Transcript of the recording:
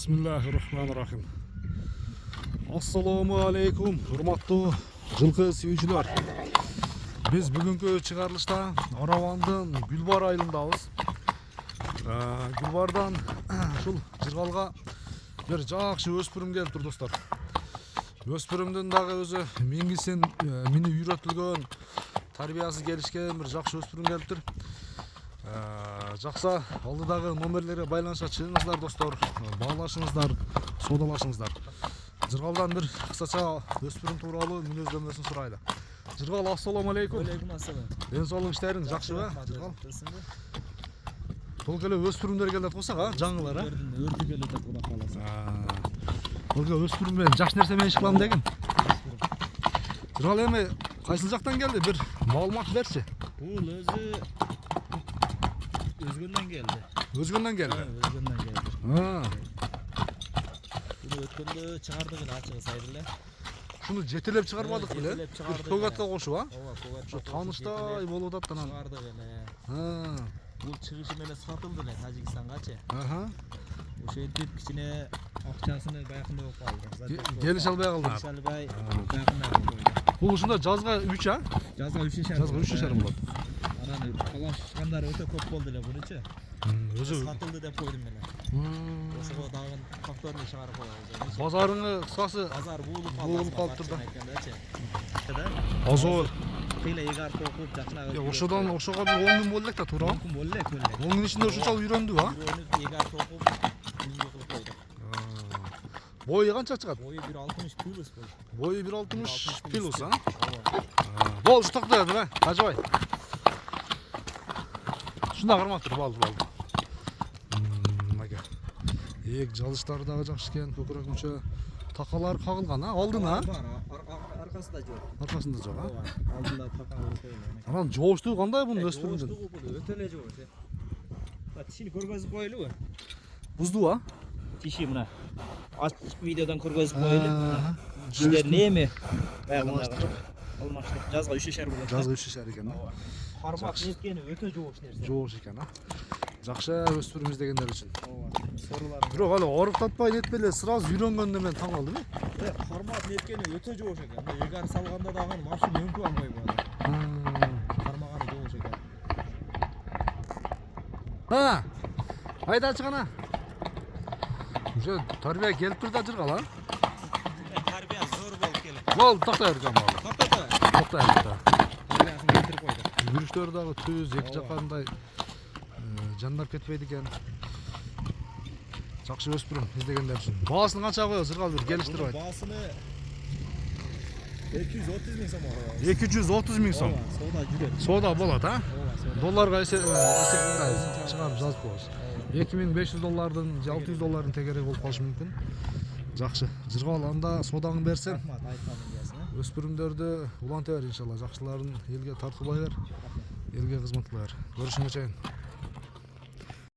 Bismillahirrahmanirrahim. Assalamu alaikum, hurmatlı жылқы сүйүүчүлөр. Biz бүгүнкү чыгарылышта Оравандын Гүлбар айылындабыз. Гүлбардан ушул Жыргалга бир жакшы өспүрүм келиптир достор. Өспүрүмдүн дагы өзү мингисин мини үйрөтүлгөн, тарбиясы келишкен бир жакшы өспүрүм келиптир. Жақса алдыдағы номерлерге байланыша чыгыңыздар достор, баалашыңыздар, содалашыңыздар. Жыргалдан бір кысача өспүрүм тууралуу мүнөздөмөсүн сурайлы. Жыргал, ассаламу алейкум. Алейкум ассалам. Ден соолук иштериң жакшы ба? Жыргал. Толук эле өспүрүмдөр келет болсок, жаңылар, Өртү келет деп кула каласың. Толук өспүрүм менен жакшы нерсе менен иш кылам деген. Жыргал, эми кайсыл жактан келди? Бир маалымат берчи. Бул өзгөндөн келди. Өзгөндөн келди. Өзгөндөн келди. Буну өткөндө чыгардык эле ачыгы сайыр эле. Шуну жетелеп чыгарбадык беле? Жетелеп чыгардык. Когатка кошуп, Ооба, когатка. Şu tanıştay болуп атат анан. Чыгардык эле. Бул чыгышы менен сатылды эле Тажикстанга. Ошентип кичине акчасыны баягында болуп калды. Келише албай калды. Келише албай баягында болуп койду. Бул ушунда жазга 3 Жазга 3 Жазга 3 болот. Анан талашкандар өтө көп болду эле буручу. Өзү Сатылды деп койдум эле. Ошого дагы повторный чыгарып коебуз. базарыңы кысасы Базар буулуп калыптыр да. Азо кыйла эгарт окуп жакшыраак. Ошодон ошого 10 күн болду элек да туура. 10 күн болду эле көлле. 10 күн ичинде ушунчалык үйрөндү, Үйрөнүп эгарт окуп миңге кылып койдук. Бою канча чыгат? Бою 1.60 плюс болду. Бою 1.60 плюс, Ооба. Бол, şu токтоду ба, Кажыбай. Шунда кармап тур, балды. Мага. Жалыштары дагы жакшы экен, көкүрөк мүчө. Такалар кагылган, алдына? Аркасында жок. Аркасында жок, Ооба. Алдында така уруп койгон. Анан жооштугу кандай бунун өспүрүмдүн? Өтө эле жоош. Тишини көргөзүп коелубу? Буздуу, Тиши мына. Ачык видеодон көргөзүп коелу. Тиштер неме? Баягында. Алмаштык. Жазга 3 болот. Жазга 3 экен. Кармак неткени өтө жоош нерсе. Жоош экен, Жакшы өспүрүм издегендер үчүн. Ооба. Сорулар. Бирок алы оруктатпай нетпеле сразу үйрөнгөндө мен таң калдым. Кармак неткени өтө жоош экен. Эгер салганда дагы машина өңкүп албай койду. Кармаганы жоош экен. Айдачы гана. Уже тарбия келиптир да Жыргал, Тарбия зор болуп келет. Бол, токтой бер камал. Токтой бер. Тарбиясын келтирип койду. Жүрүштөр дагы түз, эки жаккандай жандап кетпейт экен. Жакшы өспүрүм издегендер үчүн. Баасын канча коёбуз Жыргал, бир келиштирип айт. Баасыны 230 миң сом коебуз. 230 миң сом. Соода жүрөт. Соода болот, Ооба, соода. Долларга эсептеп чыгарып жазып коебуз. 2500 доллардын, 600 доллардын тегереги болуп калышы мүмкүн. Жакшы. Жыргал, анда содаңы берсең. Рахмат, айтканың келсин. Өспүрүмдөрдү уланта бер иншалла. Жакшыларын элге тартуулай бер. Элге кызмат кыла бер. Көрүшүңө чейин.